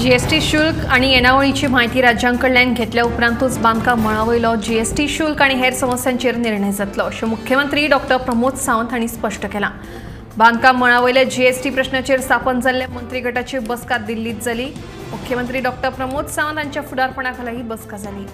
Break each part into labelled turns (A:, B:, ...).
A: GST शुल्क आणि येणावळीची माहिती राज्यांकडल्यान घेतल्या उपरांतूच बांदकाम मळावयलो जीएसटी शुल्क आणि हेर समस्यांचेर निर्णय जातलो अशें मुख्यमंत्री डॉ. प्रमोद सावंत हांणी स्पश्ट केलां। बांदकाम मळावयल्या जीएसटी प्रश्नाचेर स्थापन जाल्ल्या मंत्री गटाची बसका दिल्लीत जाली। मुख्यमंत्री डॉ. प्रमोद सावंत हांच्या फुडारपणाखाला ही बसका जाली।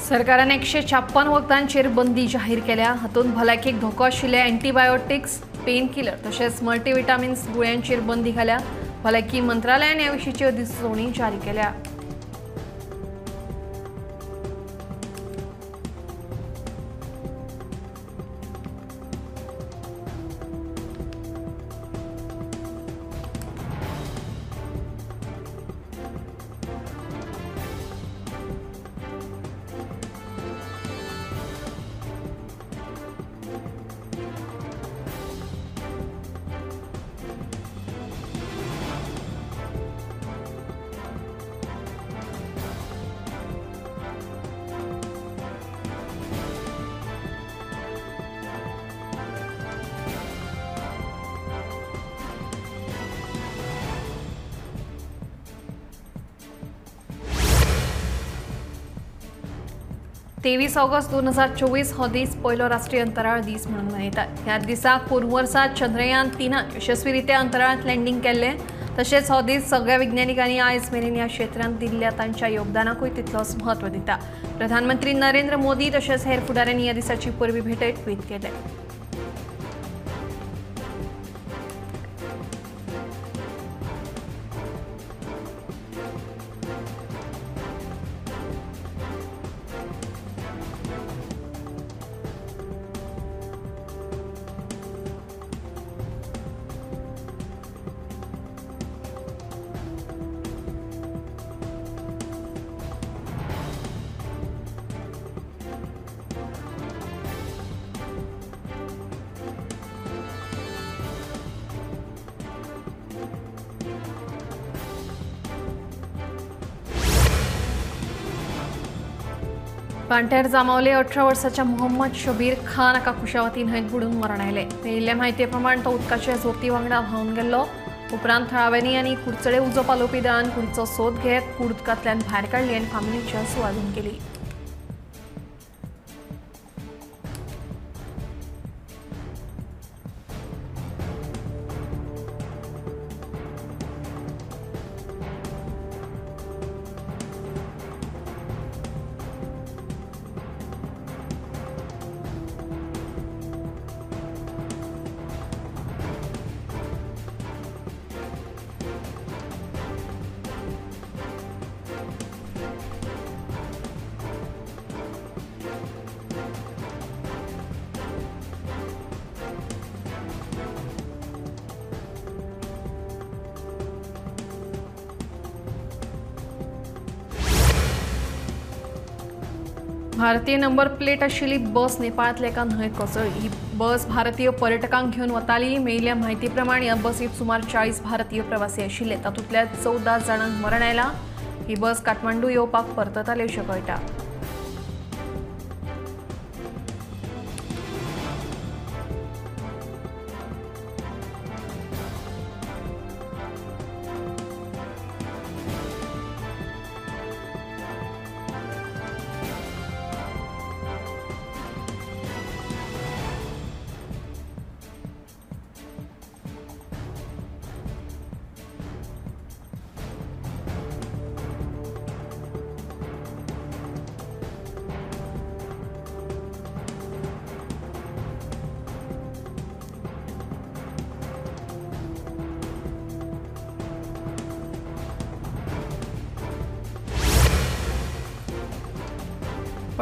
A: सरकारान 156 वखदांचेर बंदी जाहीर केल्या। हातूंत भलायकेक धोको आशिल्ले अँटीबायोटिक्स, पेन किलर तशेंच मल्टीविटामिन्स गुळ्यांचेर बंदी घाल्या। भलायकी मंत्रालयान ह्या विशींची अधिसुचोवणी जारी केल्या। तेवीस ऑगस्ट 2024 हो दीस पयलो राष्ट्रीय अंतराळ दीस म्हणून मनयतात। ह्या दिसाक पूर्व वर्सा चंद्रयान 3 यशस्वीरित्या अंतराळांत लँडिंग केल्लें। तशेंच हो दीस सगळ्या विज्ञानिकांनी आयज मेरेन ह्या क्षेत्रांत दिल्ल्या तांच्या योगदानाकूय तितलोच म्हत्व दिता। प्रधानमंत्री नरेंद्र मोदी तशेंच हेर फुडाऱ्यांनी ह्या दिसाची परबी भेटयत ट्वीट केलें। पांट्यार जामावले 18 वर्साच्या मोहम्मद शबीर खान हाका कुशावती न्हंयत बुडून मरण आयलें। मेळिल्ल्या म्हायती प्रमाण तो उदकाच्या झोपती वांगडा व्हांवन गेल्लो। उपरांत थळाव्यांनी आनी कुडचडे उजो पालोवपी दळान कुडीचो सोद घेत कूड उदकांतल्यान भायर काडली आनी फामिलीची सुवाधीन केली। भारतीय नंबर प्लेट आशिल्ली बस नेपाळांतल्या एका न्हंयत कोसळ्ळी। ही बस भारतीय पर्यटकांक घेवन वताली। मेळिल्ल्या म्हायती प्रमाण ह्या बसीत सुमार 40 भारतीय प्रवासी आशिल्ले। तातूंतल्या 14 जाणांक मरण आयलां। ही बस काठमांडू येवपाक परतताली अशें कळटा।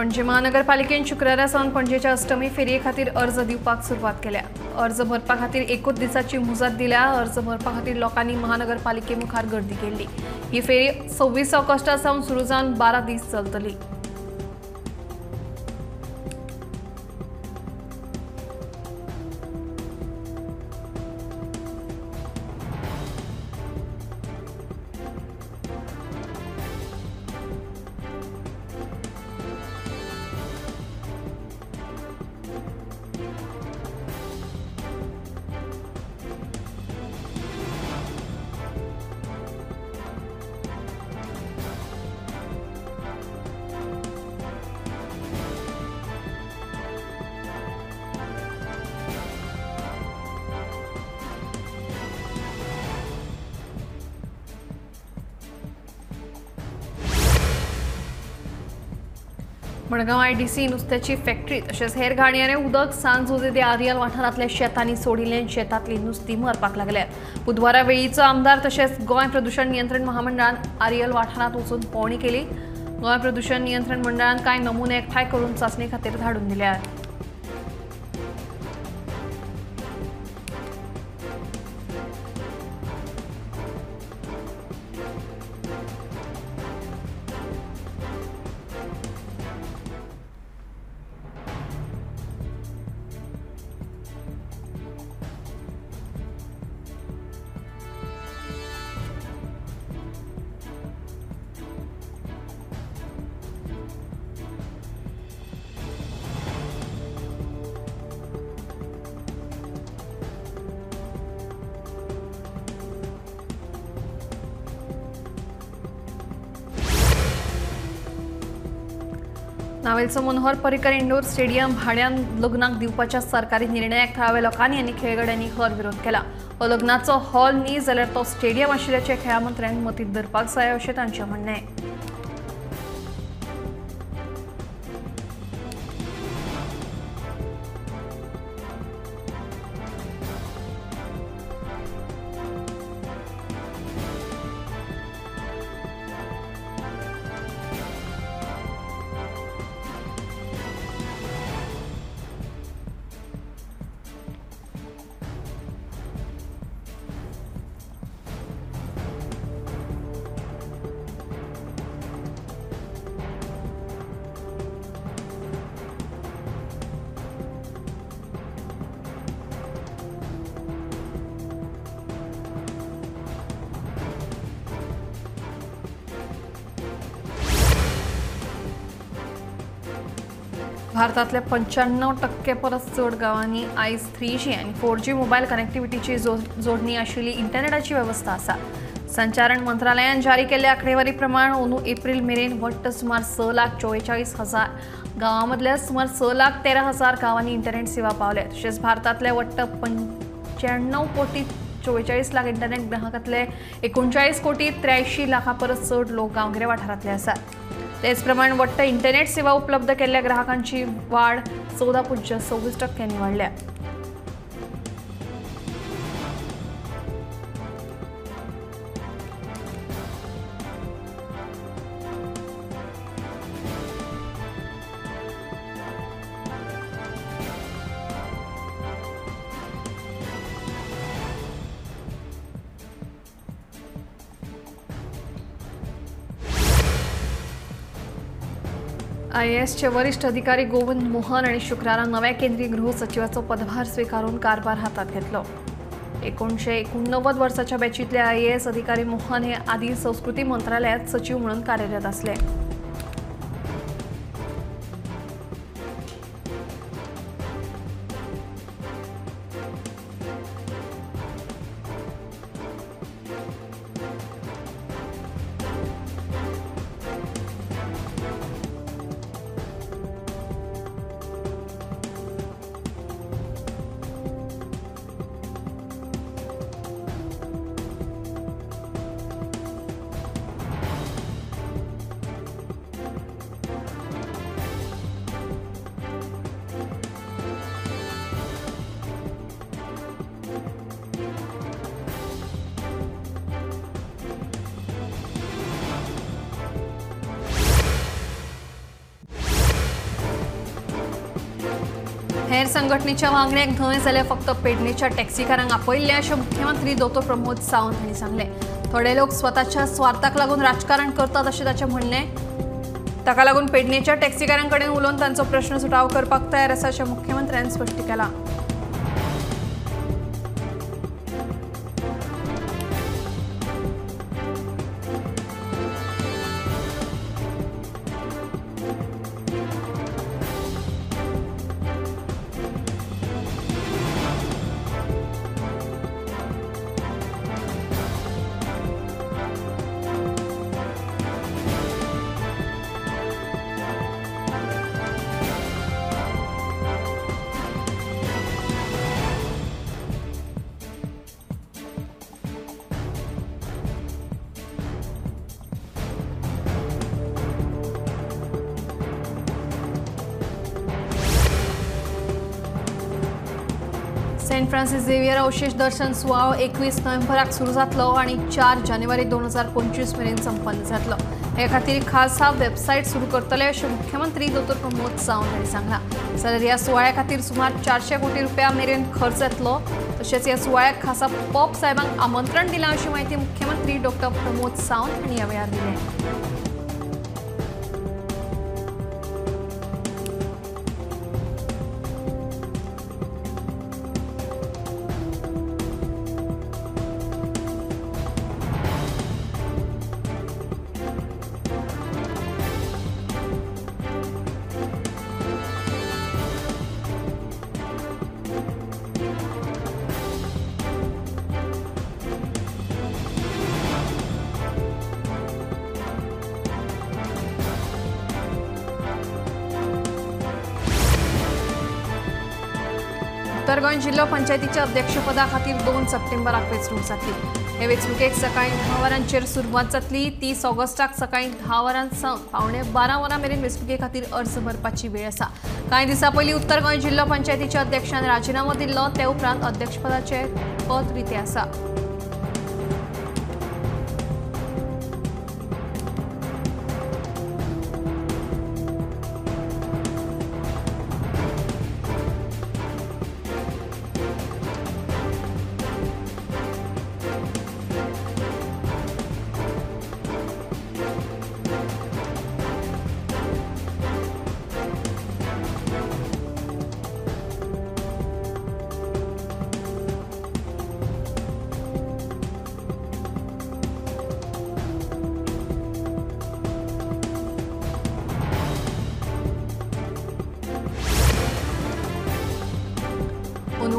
A: पणजी महानगरपालिकेन शुक्रारा सावन पणजेच्या अष्टमी फेरये खातीर अर्ज दिवपाक सुरवात केल्या। अर्ज भरपा खातीर एकूच दिसाची मुजत दिल्या। अर्ज भरपा खातीर लोकांनी महानगरपालिके मुखार गर्दी केली। ही फेरी 26 ऑगस्टा सावन सुरू जावन 12 दीस चलतली। मडगांव आयडीसी नुस्त्याची फॅक्टरी तशेंच हेर घाणयारे उदक सांजोजे ते आरियल वाठारांतल्या शेतांनी सोडिल्ले शेतांतली नुस्तीं मरपाक लागल्यात। बुधवारा वेळीचो आमदार तशेंच गोंय प्रदूषण नियंत्रण महामंडळान आरियल वाठारांत वचून पळोवणी केली। गोंय प्रदूषण नियंत्रण मंडळान कांय नमुने एकठांय करून चांचणी खातीर धाडून दिल्यात। नावेलचो मनोहर पर्रीकर इंडोर स्टेडियम भाड्यान लग्नाक दिवपाच्या सरकारी निर्णयाक थळाव्या लोकांनी आनी खेळगड्यांनी खर विरोध केला। हो लग्नाचो हॉल न्ही जाल्यार तो स्टेडियम आशिल्ल्याचे खेळा मंत्र्यांनी मतींत धरपाक जाय अशें तांचें म्हणणें। भारतातल्या 95% परस चड गावांनी आयज 3G आनी 4G मोबायल कनेक्टिव्हिटीची जोडणी आशिल्ली इंटरनेटाची वेवस्था आसा। संचारण मंत्रालयान जारी केल्ल्या आंकडेवारी प्रमाण अंदू एप्रिल मेरेन वट्ट सुमार 6,44,000 गावांमदल्या सुमार 6,13,000 गावांनी इंटरनेट सेवा पावल्या। तशेंच भारतातल्या वट्ट 95,44,00,000 इंटरनेट ग्राहकांतले 39,83,00,000 परस चड लोक गांवगिऱ्या वाठारांतले आसात। तेच प्रमाण वट्ट इंटरनेट सेवा उपलब्ध केल्ल्या ग्राहकांची वाढ 14.26% वाढल्या। IASचे वरिष्ठ अधिकारी गोविंद मोहन आणि शुक्रारा नव्या केंद्रीय गृह सचिवाचो पदभार स्वीकारून कारभार हातात घेतलो। 1989 वर्साच्या बॅचीतले IAS अधिकारी मोहन हे आदी संस्कृती मंत्रालयात सचिव म्हणून कार्यरत असले। हेर संघटनेच्या वांगड्याक न्हय जाल्यार फक्त पेडणेच्या टॅक्सीकारांक आपयल्ले अशें मुख्यमंत्री डॉ प्रमोद सावंत हांणी सांगले. थोडे लोक स्वताच्या स्वार्थाक लागून राजकारण करतात अशें ताचें म्हणणें. ताका लागून पेडणेच्या टॅक्सीकारांकडेन उलोवन तांचो प्रश्न सुटाव करपाक तयार आसा अशें मुख्यमंत्र्यान स्पश्ट केलां. सेंट फ्रांसिस झेवियर अवशेष दर्शन सुवाळो 21 नोव्हेंबराक सुरू जातलो आणि 4 जानेवारी 2025 मेरेन संपन्न जातलो. हे खातीर खास वेबसायट सुरू करतले अशें मुख्यमंत्री डॉ प्रमोद सावंत हांणी सांगलां. जाल्यार ह्या सुवाळ्या खातीर सुमार 400 कोटी रुपया मेरेन खर्च जातलो. तशेंच ह्या सुवाळ्याक खासा पॉप साहेबांक आमंत्रण दिलां अशी माहिती मुख्यमंत्री डॉ प्रमोद सावंत हांणी ह्या वेळार दिली. उत्तर गोंय जिल्लो पंचायतीच्या अध्यक्षपदा खातीर 2 सप्टेंबराक वेंचणूक जातली. हे वेंचणुकेक सकाळी 10 वरांचेर सुरवात जातली. 30 ऑगस्टाक सकाळी 10 वरांसावन पावणे 12 वरां मेरेन वेंचणुके खातीर अर्ज भरपाची वेळ आसा. कांय दिसां पयलीं उत्तर गोंय जिल्लो पंचायतीच्या अध्यक्षान राजिनामो दिल्लो. ते उपरांत अध्यक्षपदाचें पद रिते आसा.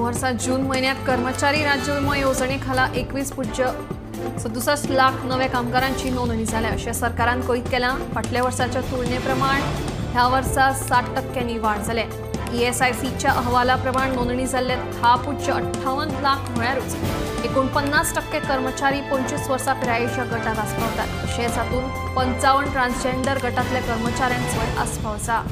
A: वर्सा जून महिन्यात कर्मचारी राज्य विमो येवजणेखाला 21.67 लाख नव्या कामगारांची नोंदणी जाल्या अशें सरकारान कळीत केलां. फाटल्या वर्साच्या तुलने प्रमाण ह्या वर्सा 60% वाड जाल्या. ESICच्या अहवाला प्रमाण नोंदणी जाल्ले 10.58 लाख म्हळ्यारूच 49% कर्मचारी 25 वर्सां पिरायेच्या गटात आस्पावतात. तशेंच हातूंत 55 ट्रान्सजेंडर गटांतल्या कर्मचाऱ्यांचोय आस्पाव आसा.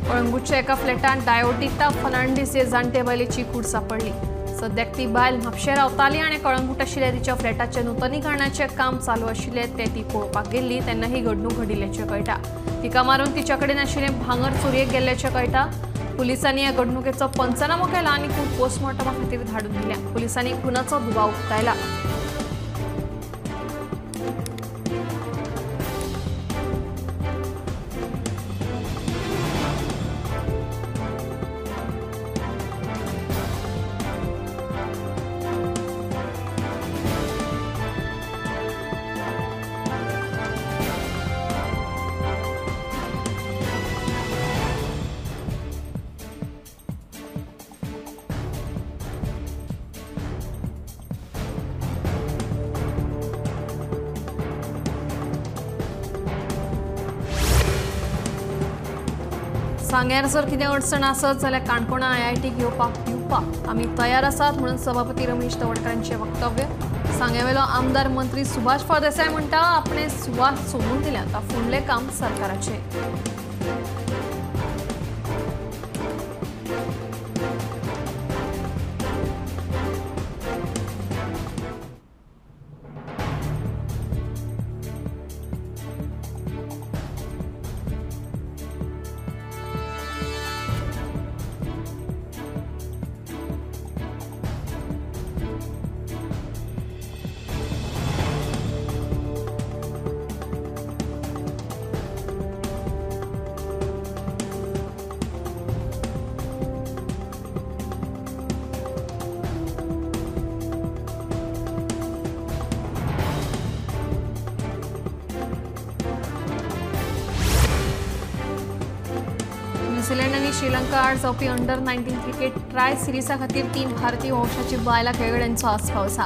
A: कळंगूटच्या एका फ्लॅटांत डायोटिता फर्नांडीस हे जाणटे बायलेची कूड सापडली. सद्याक ती बायल म्हापशें रावताली आनी कळंगूट आशिल्ल्या तिच्या फ्लॅटाचें नूतनीकरणाचें काम चालू आशिल्लें तें ती पळोवपाक गेल्ली तेन्ना ही घडणूक घडिल्ल्याचें कळटा. तिका मारून तिच्या कडेन आशिल्लें भांगर चोरयेक गेल्ल्याचें कळटा. पुलिसांनी ह्या घडणुकेचो पंचनामो केला आनी कूड पोस्टमॉर्टमा खातीर धाडून दिल्या. पुलिसांनी खुनाचो दुबाव उक्तायला. सांग्यार जर कितें अडचण आसत जाल्यार काणकोणा IIT घेवपाक दिवपाक आमी तयार आसात म्हणून सभापती रमेश तवडकरांचें वक्तव्य. सांग्यावेलो आमदार मंत्री सुभाष फळदेसाय म्हणटा आपणे सुवात सोडून दिल्यात आता फुडलें काम सरकाराचें. न्यूझीलंड आणि श्रीलंका आड जावपी अंडर-19 क्रिकेट ट्राय सिरीसा खातीर 3 भारतीय वंशाची बायलां खेळगड्यांचो आस्पाव आसा.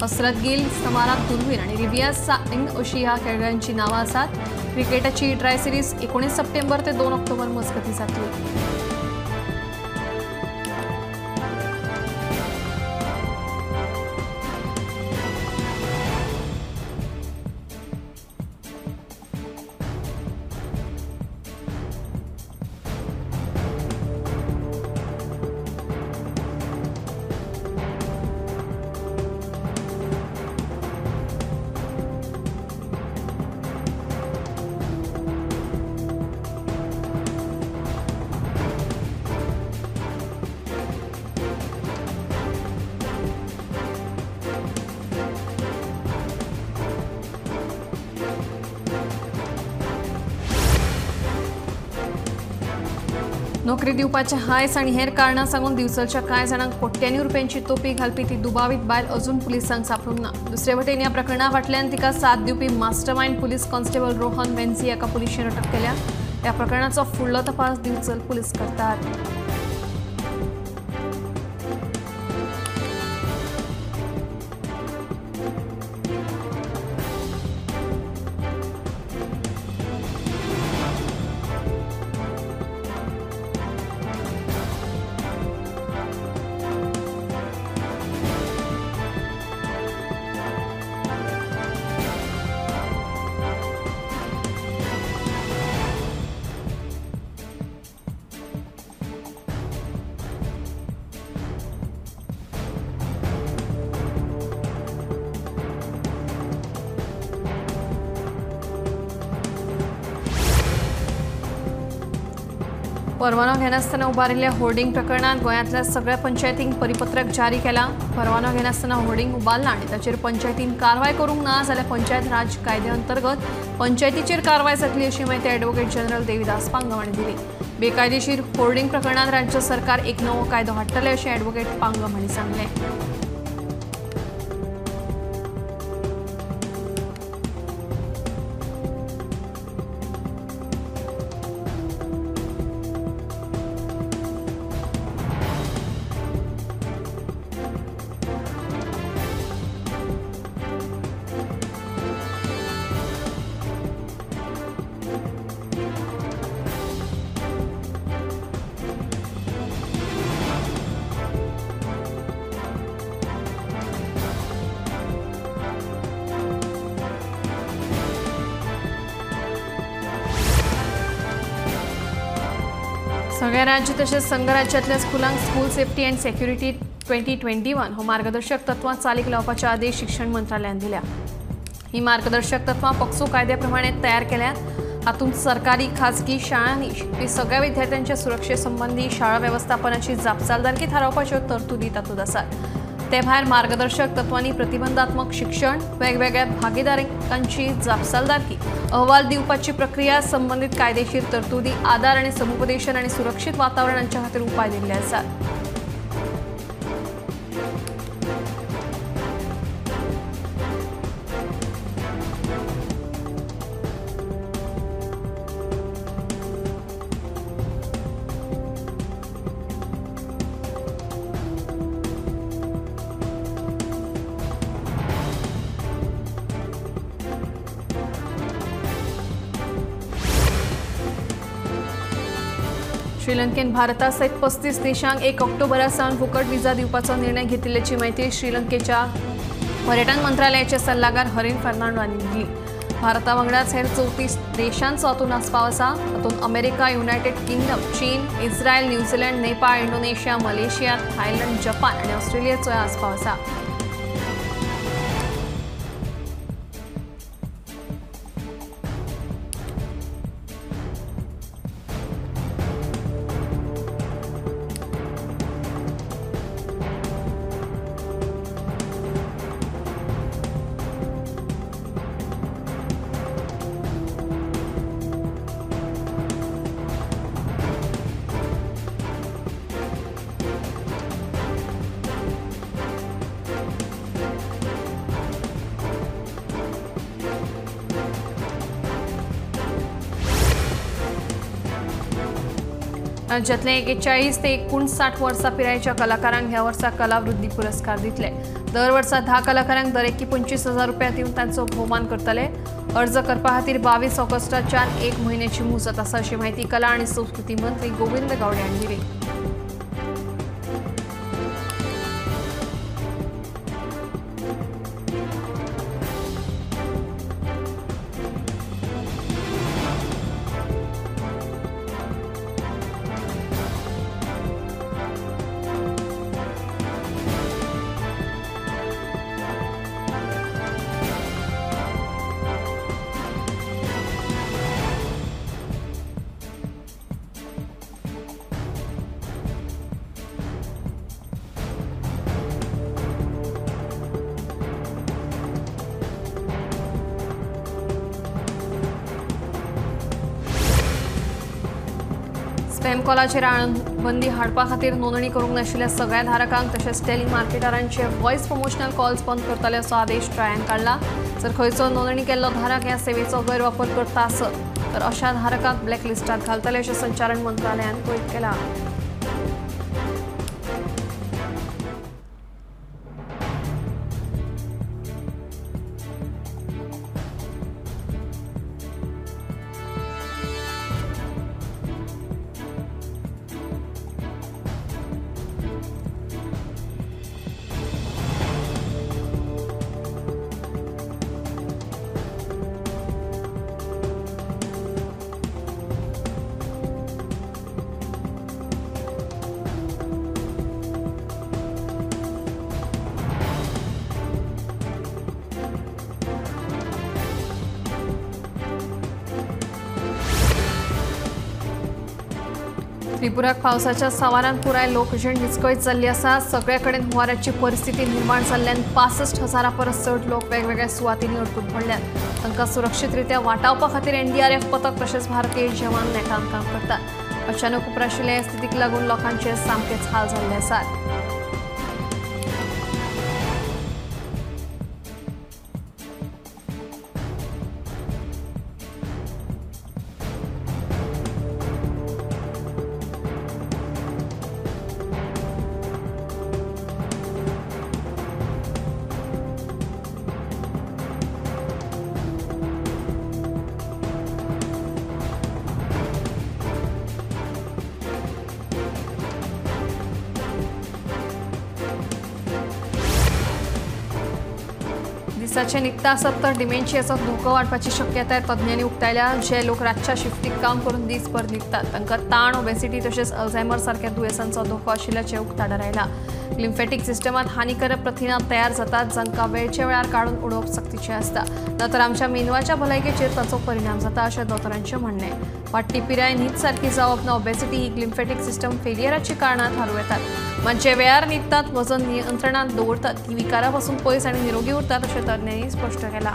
A: हसरत गिल, समारा दुर्वीन आणि रिबिया सिंग अशी ह्या खेळगड्यांची नांवां आसात. क्रिकेटाची ही ट्राय सिरीज 19 सप्टेंबर ते 2 ऑक्टोबर मजगतीं जातली. नोकरी दिवपाचे हायस आणि हेर कारणां सांगून दिवचलच्या कांय जाणांक कोट्यांनी रुपयांची तोपी घालपी ती दुबावीत बायल अजून पुलिसांक सापडूंक ना. दुसरे वटेन ह्या प्रकरणा फाटल्यान तिका साथ दिवपी मास्टरमाइंड पुलीस कॉन्स्टेबल रोहन वेन्सी एका पुलिशेन अटक केल्या. ह्या प्रकरणाचो फुडलो तपास दिवचल पुलीस करतात. परवानो घेनासतना उबारिल्ल्या होर्डिंग प्रकरणात गोंयांतल्या सगळ्या पंचायतींक परिपत्रक जारी केला. परवानो घेनासतना होर्डिंग उबारला आणि ताचेर पंचायतीन कारवाय करूंक ना जाल्यार पंचायत राज कायद्या अंतर्गत पंचायतीचेर कारवाय जातली अशी माहिती ॲडव्होकेट जनरल देविदास पांगम हांणी दिली. बेकायदेशीर होर्डिंग प्रकरणात राज्य सरकार एक नवो कायदो हाडटले अशें ॲडव्होकेट पांगम हांणी सांगलें. सगळ्या राज्य तसेच संघ राज्यातल्या स्कुलांक स्कूल सेफ्टी अँड सेक्युरिटी 2021 हो मार्गदर्शक तत्वां चालीक लावपाचे आदेश शिक्षण मंत्रालयान दिल्या. ही मार्गदर्शक तत्वां पक्सो कायद्याप्रमाणे तयार केल्यात. हातूंत सरकारी खाजगी शाळांनी शिकपी सगळ्या विद्यार्थ्यांच्या सुरक्षे संबंधी शाळा वेवस्थापनाची जापसालदारकी थारावपाच्यो तरतुदी तातूंत आसात. ते भायर मार्गदर्शक तत्वांनी प्रतिबंधात्मक शिक्षण, वेगवेगळ्या भागीदारांची जापसालदारकी, अहवाल दिवपाची प्रक्रिया, संबंधित कायदेशीर तरतुदी, आदार आणि समुपदेशन आणि सुरक्षित वातावरणाच्या खातीर उपाय दिल्ले आसात. श्रीलंकेन भारतासयत 35 देशांक 1 ऑक्टोबरासावन फुकट विजा दिवपाचो निर्णय घेतिल्ल्याची माहिती श्रीलंकेच्या पर्यटन मंत्रालयाचे सल्लागार हरीन फर्नांडो हांणी दिली। भारता वांगडाच हेर 34 देशांचो हातूंत आस्पाव आसा। हातूंत अमेरिका, युनायटेड किंगडम, चीन, Israel, New Zealand, Nepal, Indonesia, Malaysia, Thailand, Japan आनी ऑस्ट्रेलियाचोय आस्पाव आसा। राज्यातले 41 ते 59 वर्सां पिरायेच्या कलाकारांक ह्या वर्सा कलावृत्ती पुरस्कार दितले। दर वर्सा 10 कलाकारांक दरेकी 25,000 रुपया दिवन तांचो भोवमान करतले। अर्ज करपा खातीर 22 ऑगस्टाच्यान 1 म्हयन्याची मुजत आसा अशी माहिती कला आनी संस्कृती मंत्री गोविंद गावडे हांणी दिली। स्पॅम कॉलाचेर बंदी हाडपा खातीर नोंदणी करूंक नाशिल्ल्या सगळ्या धारकांक तशेंच टेली मार्केटरांचे व्हॉइस प्रमोशनल कॉल्स बंद करतले असो आदेश ट्रायान काडला। जर खंयचो नोंदणी केल्लो धारक ह्या सेवेचो गैरवापर करता आसत तर अशा धारकांक ब्लॅकलिस्टात घालतले अशें संचालन मंत्रालयान कळीत केलां। त्रिपुराक पावसाच्या सावारान पुराय लोकजीण विस्कळीत जाल्ली आसा। सगळे कडेन हुंवाराची परिस्थिती निर्माण जाल्ल्यान 65,000 परस चड लोक वेगवेगळ्या सुवातींनी अडकून पडल्यात। तांकां सुरक्षीतरित्या वाटावपा खातीर NDRF पथक तशेंच भारतीय जवान नेटान काम करतात। अचानक उपराशिल्ल्या ह्या स्थितीक लागून लोकांचे सामकेच हाल जाल्ले आसात। दिसाचे निघता आसत तर डिमेन्शियाचो धोको वाडपाची शक्यताय तज्ञांनी उक्तायल्या। जे लोक रातच्या शिफ्टीक काम करून दीसभर न्हिदतात तांकां ताण, ओबेसिटी तशेंच अल्झायमर सारख्या दुयेंसांचो धोको आशिल्ल्याचें उक्ताडार आयला। लिम्फेटिक सिस्टमात हानिकारक प्रथिना तयार जातात जांकां वेळच्या वेळार काडून उडोवप सक्तीचें आसता, तर आमच्या मेंदवाच्या भलायकेचेर ताचो परिणाम जाता अशें दोतोरांचें म्हणणें। वाडटी पिराय न्हीद सारकी जावप ना ओबेसिटी ही लिम्फेटिक सिस्टम फेलियराची कारणां थारू येतात। म्हणजे वेळार न्हिदतात, वजन नियंत्रणात दवरतात, ती विकारा पासून पयस आनी निरोगी उरतात अशें तज्ञांनी स्पश्ट केलां।